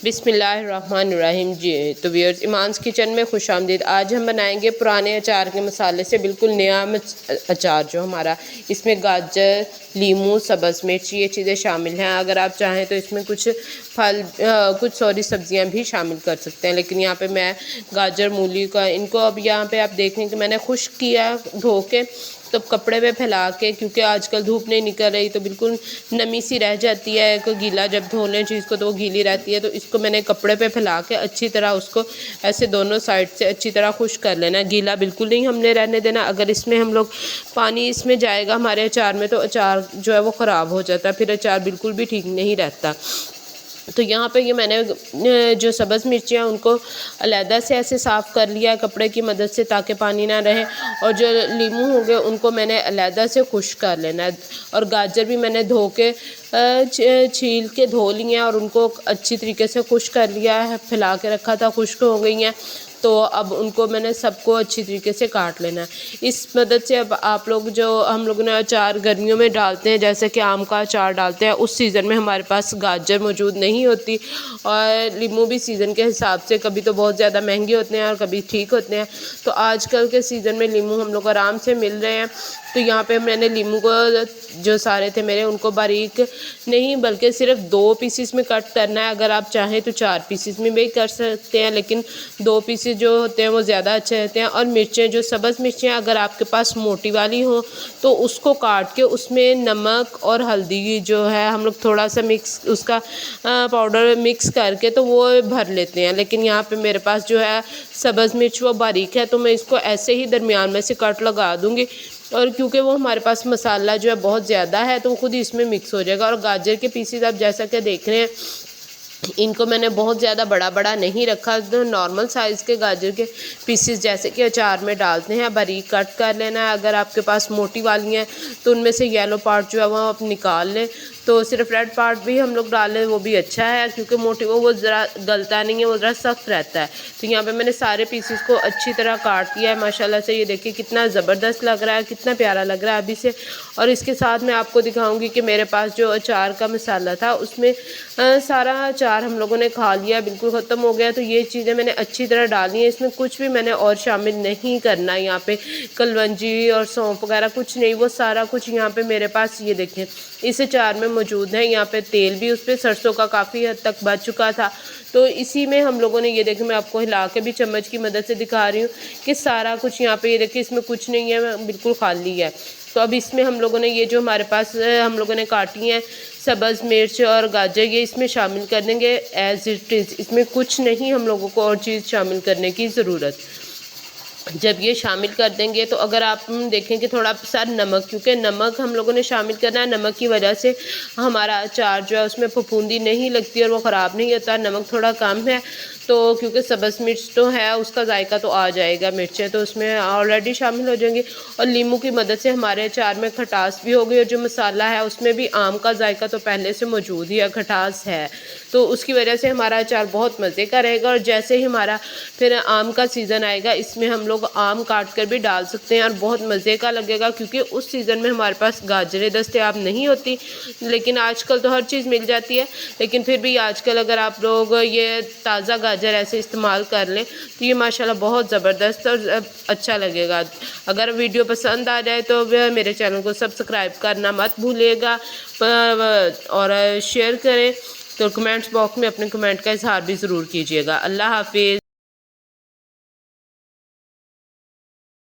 बिस्मिल्लाहिर्रहमानिर्रहीम। जी तो viewers, ईमान्स kitchen में खुशामदीद। आज हम बनाएंगे पुराने अचार के मसाले से बिल्कुल नया अचार जो हमारा। इसमें गाजर, लीमू, सब्ज़ मिर्च ये चीज़ें शामिल हैं। अगर आप चाहें तो इसमें कुछ फल कुछ सॉरी सब्जियां भी शामिल कर सकते हैं, लेकिन यहाँ पे मैं गाजर, मूली का इनको अब यहाँ पे आप देखें कि मैंने खुश्क किया धो के, तो कपड़े पे फैला के, क्योंकि आजकल धूप नहीं निकल रही तो बिल्कुल नमी सी रह जाती है। कोई गीला जब धो लें चीज़ को तो वो गीली रहती है, तो इसको मैंने कपड़े पे फैला के अच्छी तरह उसको ऐसे दोनों साइड से अच्छी तरह खुश्क कर लेना। गीला बिल्कुल नहीं हमने रहने देना। अगर इसमें हम लोग पानी इसमें जाएगा हमारे अचार में, तो अचार जो है वो ख़राब हो जाता है, फिर अचार बिल्कुल भी ठीक नहीं रहता। तो यहाँ पे ये मैंने जो सब्ज़ मिर्चियाँ उनको अलहदा से ऐसे साफ़ कर लिया कपड़े की मदद से, ताकि पानी ना रहे। और जो लीमू हो गए उनको मैंने अलहदा से खुश्क कर लेना है। और गाजर भी मैंने धो के छील के धो लिए हैं और उनको अच्छी तरीके से खुश्क कर लिया है। फैला के रखा था, खुश्क हो गई हैं, तो अब उनको मैंने सबको अच्छी तरीके से काट लेना है। इस मदद से अब आप लोग जो हम लोग ने अचार गर्मियों में डालते हैं, जैसे कि आम का अचार डालते हैं, उस सीज़न में हमारे पास गाजर मौजूद नहीं होती, और लीमू भी सीज़न के हिसाब से कभी तो बहुत ज़्यादा महंगे होते हैं और कभी ठीक होते हैं। तो आजकल के सीज़न में लीमू हम लोग आराम से मिल रहे हैं। तो यहाँ पे मैंने लीमू को जो सारे थे मेरे उनको बारीक नहीं बल्कि सिर्फ 2 पीसेस में कट करना है। अगर आप चाहें तो 4 पीसेस में भी कर सकते हैं, लेकिन 2 पीसेस जो होते हैं वो ज़्यादा अच्छे रहते हैं। और मिर्चें जो सब्ज़ मिर्चें अगर आपके पास मोटी वाली हो तो उसको काट के उसमें नमक और हल्दी जो है हम लोग थोड़ा सा मिक्स उसका पाउडर मिक्स करके तो वो भर लेते हैं। लेकिन यहाँ पे मेरे पास जो है सब्ज़ मिर्च वो बारीक है, तो मैं इसको ऐसे ही दरमियान में से कट लगा दूँगी। और क्योंकि वो हमारे पास मसाला जो है बहुत ज़्यादा है, तो वो खुद ही इसमें मिक्स हो जाएगा। और गाजर के पीसेस आप जैसा कि देख रहे हैं, इनको मैंने बहुत ज़्यादा बड़ा बड़ा नहीं रखा, तो नॉर्मल साइज़ के गाजर के पीसेस जैसे कि अचार में डालते हैं बारीक कट कर लेना है। अगर आपके पास मोटी वाली हैं तो उनमें से येलो पार्ट जो है वो आप निकाल लें, तो सिर्फ रेड पार्ट भी हम लोग डालें वो भी अच्छा है, क्योंकि मोटी वो ज़रा गलता नहीं है, वो ज़रा सख्त रहता है। तो यहाँ पे मैंने सारे पीसेस को अच्छी तरह काट लिया है माशाल्लाह से। ये देखिए कितना ज़बरदस्त लग रहा है, कितना प्यारा लग रहा है अभी से। और इसके साथ मैं आपको दिखाऊंगी कि मेरे पास जो अचार का मसाला था उसमें सारा अचार हम लोगों ने खा लिया, बिल्कुल ख़त्म हो गया। तो ये चीज़ें मैंने अच्छी तरह डाली हैं, इसमें कुछ भी मैंने और शामिल नहीं करना। यहाँ पे कलवंजी और सौंफ वगैरह कुछ नहीं, वो सारा कुछ यहाँ पे मेरे पास ये देखें इस अचार में मौजूद है। यहाँ पे तेल भी उस पर सरसों का काफ़ी हद तक बच चुका था, तो इसी में हम लोगों ने ये देखें, मैं आपको हिला के भी चम्मच की मदद से दिखा रही हूँ कि सारा कुछ यहाँ पे ये देखिए इसमें कुछ नहीं है, बिल्कुल खाली है। तो अब इसमें हम लोगों ने ये जो हमारे पास हम लोगों ने काटी हैं सब्ज़ मिर्च और गाजर, ये इसमें शामिल कर देंगे एज़ इट इज़। इसमें कुछ नहीं हम लोगों को और चीज़ शामिल करने की ज़रूरत। जब ये शामिल कर देंगे तो अगर आप देखें कि थोड़ा सा नमक, क्योंकि नमक हम लोगों ने शामिल करना है, नमक की वजह से हमारा अचार जो है उसमें फफूंदी नहीं लगती और वो ख़राब नहीं होता। नमक थोड़ा कम है तो, क्योंकि सब्ज़ मिर्च तो है उसका जायका तो आ जाएगा, मिर्चें तो उसमें ऑलरेडी शामिल हो जाएंगी। और लीमू की मदद से हमारे अचार में खटास भी होगी, और जो मसाला है उसमें भी आम का जायका तो पहले से मौजूद ही है, खटास है, तो उसकी वजह से हमारा अचार बहुत मज़े का रहेगा। और जैसे ही हमारा फिर आम का सीज़न आएगा, इसमें हम लोग आम काट कर भी डाल सकते हैं और बहुत मज़े का लगेगा, क्योंकि उस सीज़न में हमारे पास गाजरें दस्तयाब नहीं होती। लेकिन आजकल तो हर चीज़ मिल जाती है, लेकिन फिर भी आजकल अगर आप लोग ये ताज़ा गाजर ऐसे इस्तेमाल कर लें तो ये माशाल्लाह बहुत ज़बरदस्त और अच्छा लगेगा। अगर वीडियो पसंद आ जाए तो मेरे चैनल को सब्सक्राइब करना मत भूलिएगा और शेयर करें। तो कमेंट्स बॉक्स में अपने कमेंट का इजहार भी ज़रूर कीजिएगा। अल्लाह हाफिज़।